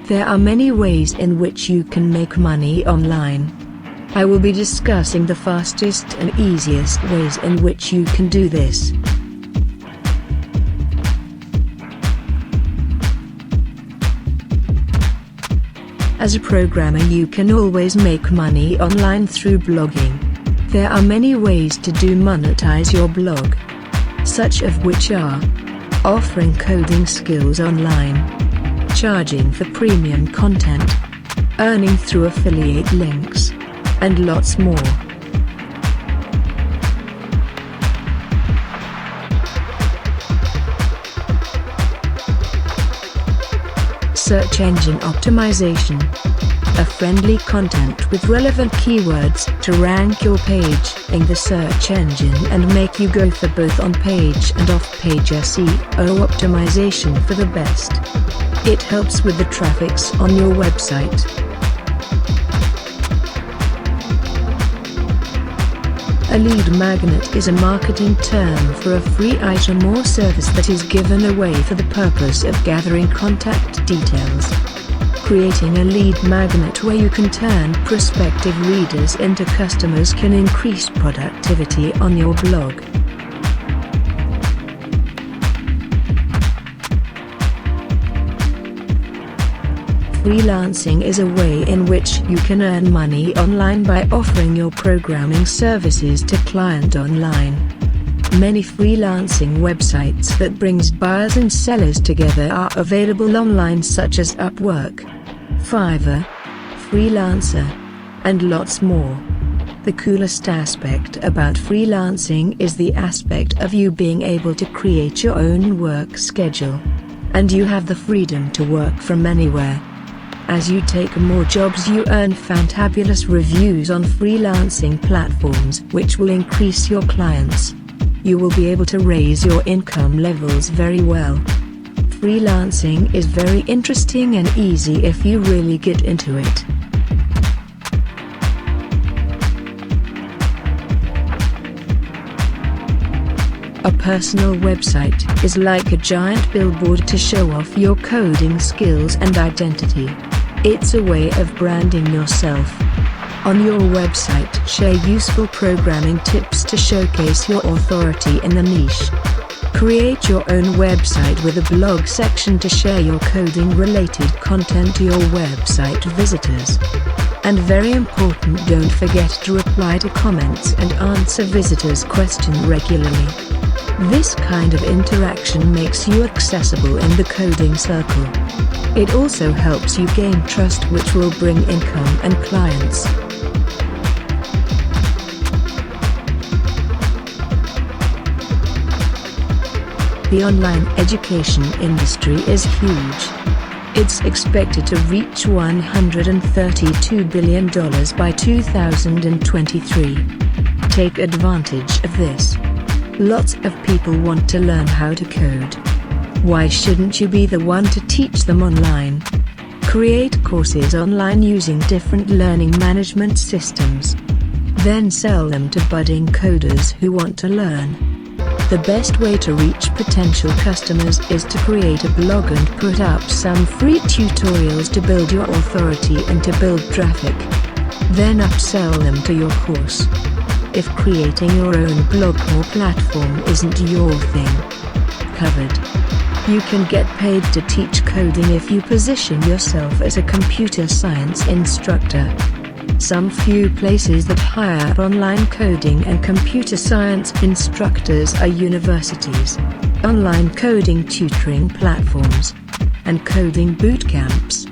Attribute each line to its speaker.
Speaker 1: There are many ways in which you can make money online. I will be discussing the fastest and easiest ways in which you can do this. As a programmer, you can always make money online through blogging. There are many ways to monetize your blog, such of which are offering coding skills online, charging for premium content, earning through affiliate links, and lots more. Search engine optimization. A friendly content with relevant keywords to rank your page in the search engine and make you go for both on-page and off-page SEO optimization for the best. It helps with the traffics on your website. A lead magnet is a marketing term for a free item or service that is given away for the purpose of gathering contact details. Creating a lead magnet where you can turn prospective readers into customers can increase productivity on your blog. Freelancing is a way in which you can earn money online by offering your programming services to clients online. Many freelancing websites that brings buyers and sellers together are available online, such as Upwork, Fiverr, Freelancer, and lots more. The coolest aspect about freelancing is the aspect of you being able to create your own work schedule, and you have the freedom to work from anywhere. As you take more jobs, you earn fantabulous reviews on freelancing platforms, which will increase your clients. You will be able to raise your income levels very well. Freelancing is very interesting and easy if you really get into it. A personal website is like a giant billboard to show off your coding skills and identity. It's a way of branding yourself. On your website, share useful programming tips to showcase your authority in the niche. Create your own website with a blog section to share your coding-related content to your website visitors. And very important, don't forget to reply to comments and answer visitors' questions regularly. This kind of interaction makes you accessible in the coding circle. It also helps you gain trust, which will bring income and clients. The online education industry is huge. It's expected to reach $132 billion by 2023. Take advantage of this. Lots of people want to learn how to code. Why shouldn't you be the one to teach them online? Create courses online using different learning management systems. Then sell them to budding coders who want to learn. The best way to reach potential customers is to create a blog and put up some free tutorials to build your authority and to build traffic. Then upsell them to your course. If creating your own blog or platform isn't your thing, covered. You can get paid to teach coding if you position yourself as a computer science instructor. Some few places that hire online coding and computer science instructors are universities, online coding tutoring platforms, and coding boot camps.